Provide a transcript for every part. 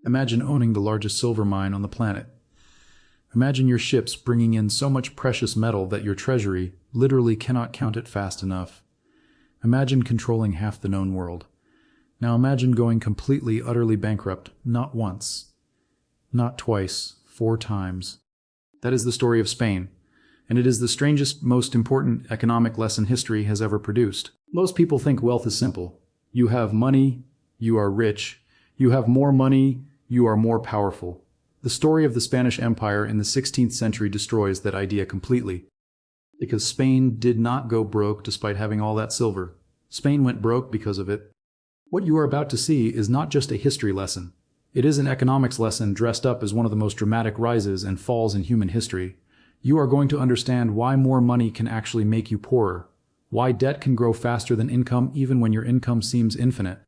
Imagine owning the largest silver mine on the planet. Imagine your ships bringing in so much precious metal that your treasury literally cannot count it fast enough. Imagine controlling half the known world. Now imagine going completely, utterly bankrupt, not once, not twice, 4 times. That is the story of Spain, and it is the strangest, most important economic lesson history has ever produced. Most people think wealth is simple. You have money, you are rich. You have more money, you are more powerful. The story of the Spanish Empire in the 16th century destroys that idea completely. Because Spain did not go broke despite having all that silver. Spain went broke because of it. What you are about to see is not just a history lesson. It is an economics lesson dressed up as one of the most dramatic rises and falls in human history. You are going to understand why more money can actually make you poorer, why debt can grow faster than income even when your income seems infinite,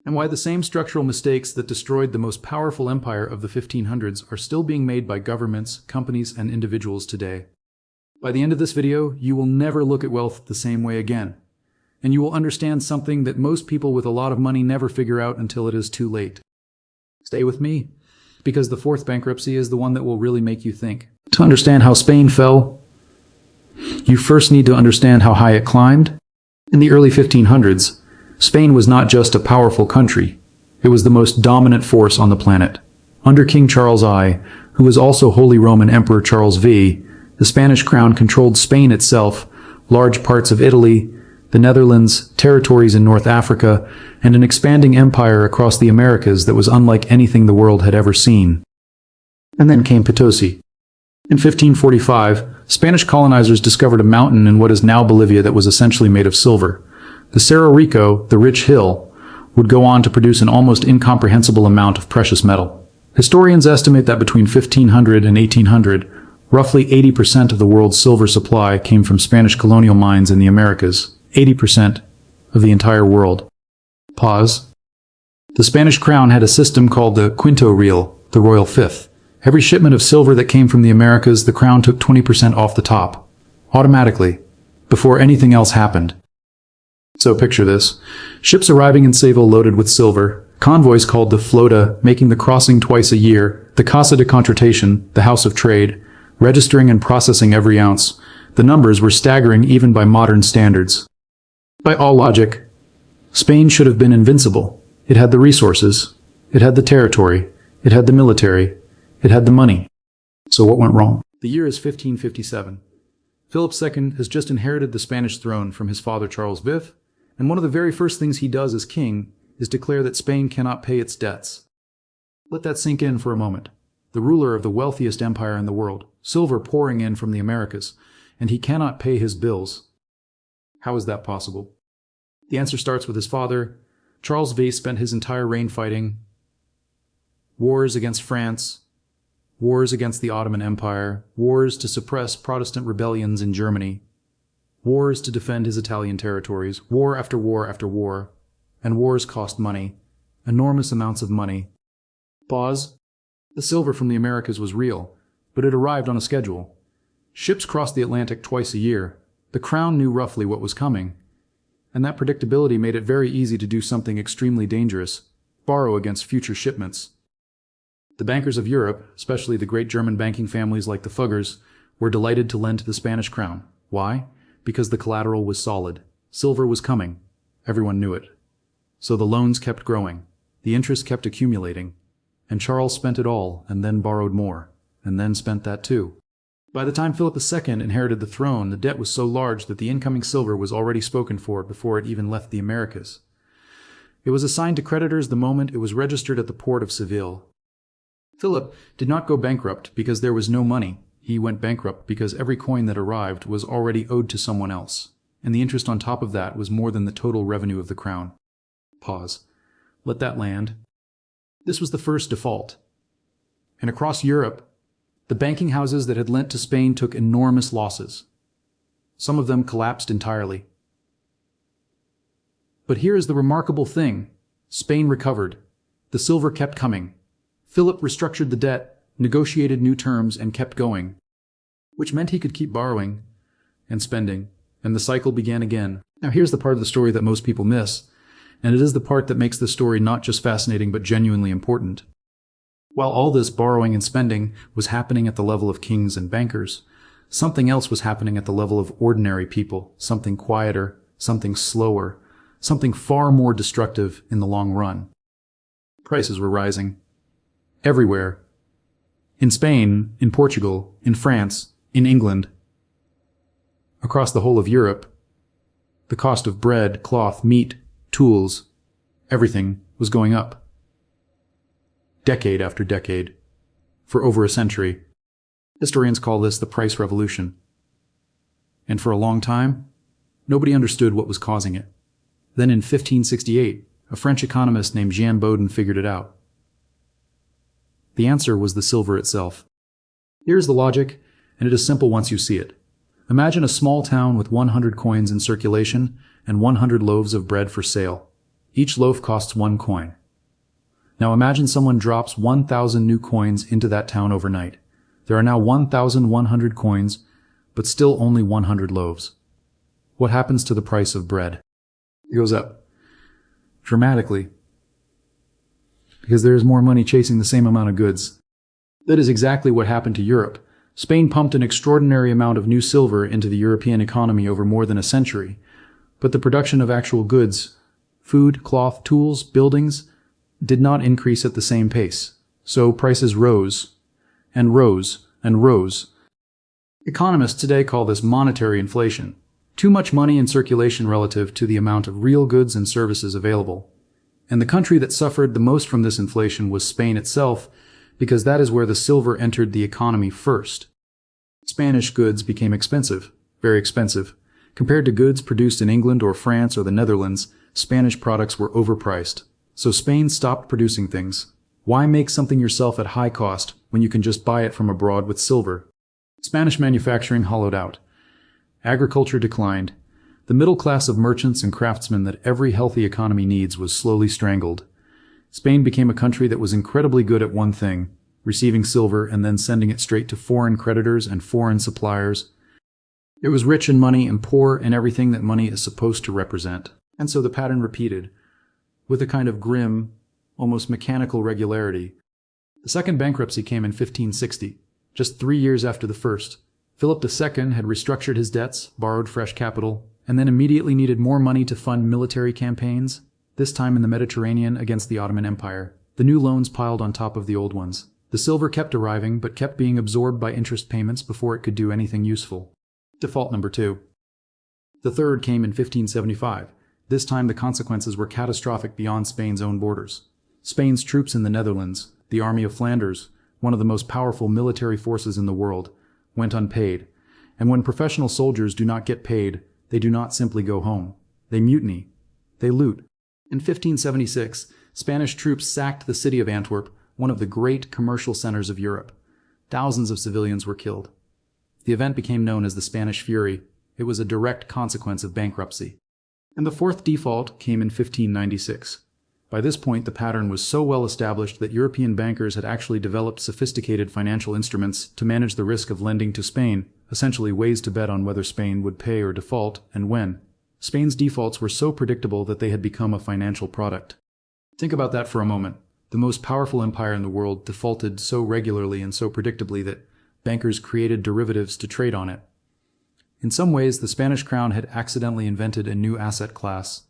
and why the same structural mistakes that destroyed the most powerful empire of the 1500s are still being made by governments, companies, and individuals today. By the end of this video, you will never look at wealth the same way again, and you will understand something that most people with a lot of money never figure out until it is too late. Stay with me, because the 4th bankruptcy is the one that will really make you think. To understand how Spain fell, you first need to understand how high it climbed. In the early 1500s, Spain was not just a powerful country, it was the most dominant force on the planet. Under King Charles I, who was also Holy Roman Emperor Charles V, the Spanish crown controlled Spain itself, large parts of Italy, the Netherlands, territories in North Africa, and an expanding empire across the Americas that was unlike anything the world had ever seen. And then came Potosi. In 1545, Spanish colonizers discovered a mountain in what is now Bolivia that was essentially made of silver. The Cerro Rico, the rich hill, would go on to produce an almost incomprehensible amount of precious metal. Historians estimate that between 1500 and 1800, roughly 80% of the world's silver supply came from Spanish colonial mines in the Americas. 80% of the entire world. Pause. The Spanish crown had a system called the quinto real, the royal fifth. Every shipment of silver that came from the Americas, the crown took 20% off the top, automatically, before anything else happened. So picture this. Ships arriving in Seville loaded with silver, convoys called the flota making the crossing twice a year, the Casa de Contratación, the House of Trade, registering and processing every ounce. The numbers were staggering even by modern standards. By all logic, Spain should have been invincible. It had the resources, it had the territory, it had the military, it had the money. So what went wrong? The year is 1557. Philip II has just inherited the Spanish throne from his father Charles V, and one of the very first things he does as king is declare that Spain cannot pay its debts. Let that sink in for a moment. The ruler of the wealthiest empire in the world, silver pouring in from the Americas, and he cannot pay his bills. How is that possible? The answer starts with his father. Charles V spent his entire reign fighting wars against France, wars against the Ottoman Empire, wars to suppress Protestant rebellions in Germany, wars to defend his Italian territories, war after war after war, and wars cost money, enormous amounts of money. Pause. The silver from the Americas was real, but it arrived on a schedule. Ships crossed the Atlantic twice a year. The crown knew roughly what was coming, and that predictability made it very easy to do something extremely dangerous, borrow against future shipments. The bankers of Europe, especially the great German banking families like the Fuggers, were delighted to lend to the Spanish crown. Why? Because the collateral was solid. Silver was coming. Everyone knew it. So the loans kept growing. The interest kept accumulating. And Charles spent it all, and then borrowed more, and then spent that too. By the time Philip II inherited the throne, the debt was so large that the incoming silver was already spoken for before it even left the Americas. It was assigned to creditors the moment it was registered at the port of Seville. Philip did not go bankrupt because there was no money. He went bankrupt because every coin that arrived was already owed to someone else, and the interest on top of that was more than the total revenue of the crown. Pause. Let that land. This was the first default. And across Europe, the banking houses that had lent to Spain took enormous losses. Some of them collapsed entirely. But here is the remarkable thing. Spain recovered. The silver kept coming. Philip restructured the debt, negotiated new terms, and kept going, which meant he could keep borrowing and spending, and the cycle began again. Now here's the part of the story that most people miss, and it is the part that makes the story not just fascinating but genuinely important. While all this borrowing and spending was happening at the level of kings and bankers, something else was happening at the level of ordinary people, something quieter, something slower, something far more destructive in the long run. Prices were rising. Everywhere. In Spain, in Portugal, in France, in England. Across the whole of Europe, the cost of bread, cloth, meat, tools, everything was going up. Decade after decade. For over a century. Historians call this the price revolution. And for a long time, nobody understood what was causing it. Then in 1568, a French economist named Jean Bodin figured it out. The answer was the silver itself. Here's the logic, and it is simple once you see it. Imagine a small town with 100 coins in circulation and 100 loaves of bread for sale. Each loaf costs 1 coin. Now imagine someone drops 1,000 new coins into that town overnight. There are now 1,100 coins, but still only 100 loaves. What happens to the price of bread? It goes up. Dramatically. Because there is more money chasing the same amount of goods. That is exactly what happened to Europe. Spain pumped an extraordinary amount of new silver into the European economy over more than a century, but the production of actual goods, food, cloth, tools, buildings, did not increase at the same pace. So prices rose, and rose, and rose. Economists today call this monetary inflation. Too much money in circulation relative to the amount of real goods and services available. And the country that suffered the most from this inflation was Spain itself, because that is where the silver entered the economy first. Spanish goods became expensive, very expensive. Compared to goods produced in England or France or the Netherlands, Spanish products were overpriced. So Spain stopped producing things. Why make something yourself at high cost when you can just buy it from abroad with silver? Spanish manufacturing hollowed out. Agriculture declined. The middle class of merchants and craftsmen that every healthy economy needs was slowly strangled. Spain became a country that was incredibly good at one thing, receiving silver and then sending it straight to foreign creditors and foreign suppliers. It was rich in money and poor in everything that money is supposed to represent. And so the pattern repeated, with a kind of grim, almost mechanical regularity. The second bankruptcy came in 1560, just 3 years after the first. Philip II had restructured his debts, borrowed fresh capital, and then immediately needed more money to fund military campaigns, this time in the Mediterranean against the Ottoman Empire. The new loans piled on top of the old ones. The silver kept arriving, but kept being absorbed by interest payments before it could do anything useful. Default number 2. The third came in 1575. This time the consequences were catastrophic beyond Spain's own borders. Spain's troops in the Netherlands, the Army of Flanders, one of the most powerful military forces in the world, went unpaid. And when professional soldiers do not get paid, they do not simply go home. They mutiny. They loot. In 1576, Spanish troops sacked the city of Antwerp, one of the great commercial centers of Europe. Thousands of civilians were killed. The event became known as the Spanish Fury. It was a direct consequence of bankruptcy. And the fourth default came in 1596. By this point, the pattern was so well established that European bankers had actually developed sophisticated financial instruments to manage the risk of lending to Spain, essentially ways to bet on whether Spain would pay or default, and when. Spain's defaults were so predictable that they had become a financial product. Think about that for a moment. The most powerful empire in the world defaulted so regularly and so predictably that bankers created derivatives to trade on it. In some ways, the Spanish crown had accidentally invented a new asset class.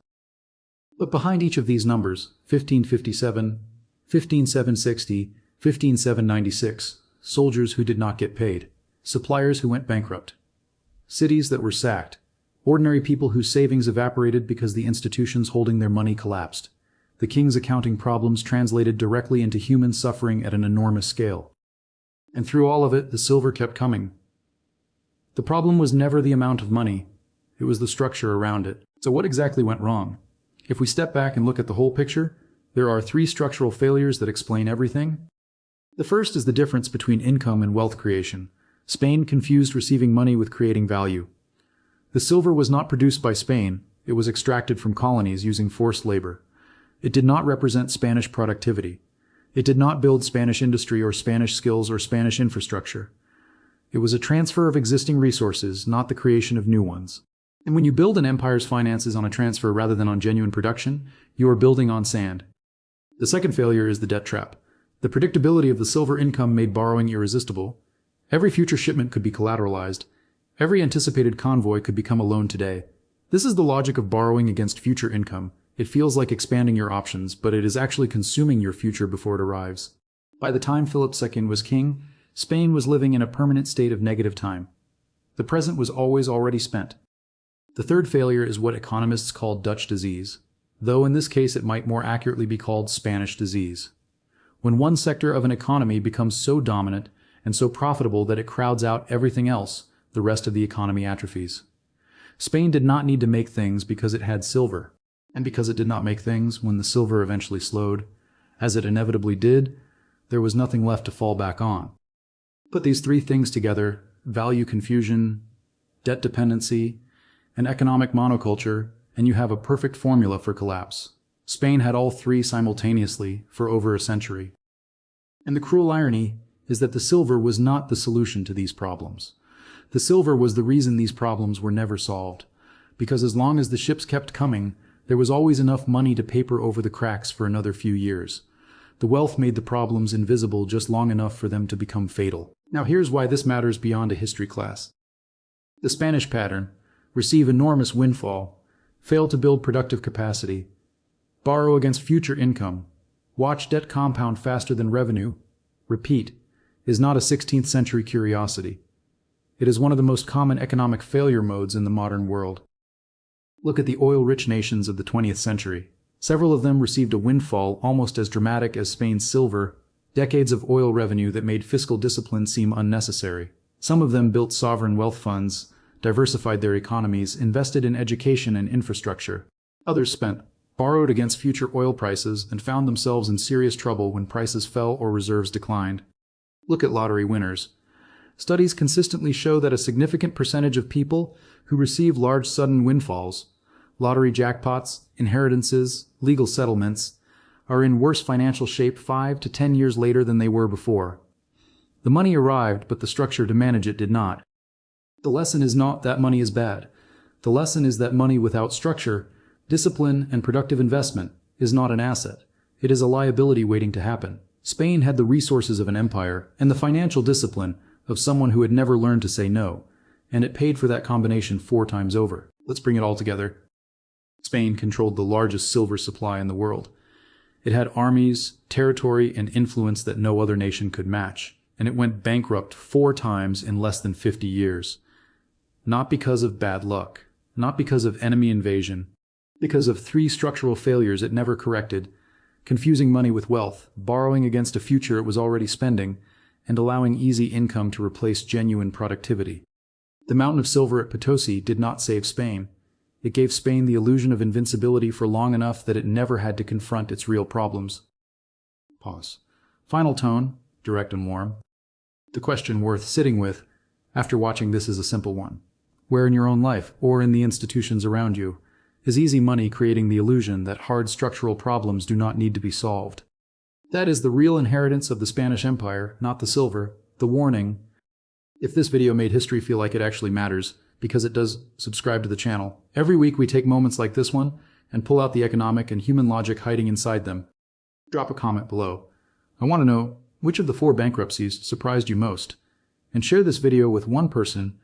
But behind each of these numbers, 1557, 15760, 15796, soldiers who did not get paid, suppliers who went bankrupt, cities that were sacked, ordinary people whose savings evaporated because the institutions holding their money collapsed, the king's accounting problems translated directly into human suffering at an enormous scale. And through all of it, the silver kept coming. The problem was never the amount of money, it was the structure around it. So what exactly went wrong? If we step back and look at the whole picture, there are 3 structural failures that explain everything. The first is the difference between income and wealth creation. Spain confused receiving money with creating value. The silver was not produced by Spain, it was extracted from colonies using forced labor. It did not represent Spanish productivity. It did not build Spanish industry or Spanish skills or Spanish infrastructure. It was a transfer of existing resources, not the creation of new ones. And when you build an empire's finances on a transfer rather than on genuine production, you are building on sand. The second failure is the debt trap. The predictability of the silver income made borrowing irresistible. Every future shipment could be collateralized. Every anticipated convoy could become a loan today. This is the logic of borrowing against future income. It feels like expanding your options, but it is actually consuming your future before it arrives. By the time Philip II was king, Spain was living in a permanent state of negative time. The present was always already spent. The third failure is what economists call Dutch disease, though in this case it might more accurately be called Spanish disease. When one sector of an economy becomes so dominant and so profitable that it crowds out everything else, the rest of the economy atrophies. Spain did not need to make things because it had silver, and because it did not make things when the silver eventually slowed, as it inevitably did, there was nothing left to fall back on. Put these three things together: value confusion, debt dependency, and economic monoculture, and you have a perfect formula for collapse. Spain had all three simultaneously for over a century. And the cruel irony is that the silver was not the solution to these problems. The silver was the reason these problems were never solved, because as long as the ships kept coming, there was always enough money to paper over the cracks for another few years. The wealth made the problems invisible just long enough for them to become fatal. Now here's why this matters beyond a history class. The Spanish pattern: receive enormous windfall, fail to build productive capacity, borrow against future income, watch debt compound faster than revenue, repeat, is not a 16th century curiosity. It is one of the most common economic failure modes in the modern world. Look at the oil-rich nations of the 20th century. Several of them received a windfall almost as dramatic as Spain's silver, decades of oil revenue that made fiscal discipline seem unnecessary. Some of them built sovereign wealth funds, diversified their economies, invested in education and infrastructure. Others borrowed against future oil prices, and found themselves in serious trouble when prices fell or reserves declined. Look at lottery winners. Studies consistently show that a significant percentage of people who receive large sudden windfalls, lottery jackpots, inheritances, legal settlements, are in worse financial shape 5 to 10 years later than they were before. The money arrived, but the structure to manage it did not. The lesson is not that money is bad. The lesson is that money without structure, discipline, and productive investment is not an asset. It is a liability waiting to happen. Spain had the resources of an empire and the financial discipline of someone who had never learned to say no, and it paid for that combination 4 times over. Let's bring it all together. Spain controlled the largest silver supply in the world. It had armies, territory, and influence that no other nation could match, and it went bankrupt 4 times in less than 50 years. Not because of bad luck, not because of enemy invasion, because of 3 structural failures it never corrected: confusing money with wealth, borrowing against a future it was already spending, and allowing easy income to replace genuine productivity. The mountain of silver at Potosi did not save Spain. It gave Spain the illusion of invincibility for long enough that it never had to confront its real problems. Pause. Final tone, direct and warm. The question worth sitting with after watching this is a simple one. Where in your own life, or in the institutions around you, is easy money creating the illusion that hard structural problems do not need to be solved? That is the real inheritance of the Spanish Empire, not the silver. The warning: if this video made history feel like it actually matters, because it does, subscribe to the channel. Every week we take moments like this one and pull out the economic and human logic hiding inside them. Drop a comment below. I want to know which of the 4 bankruptcies surprised you most, and share this video with one person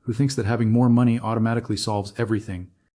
who thinks that having more money automatically solves everything.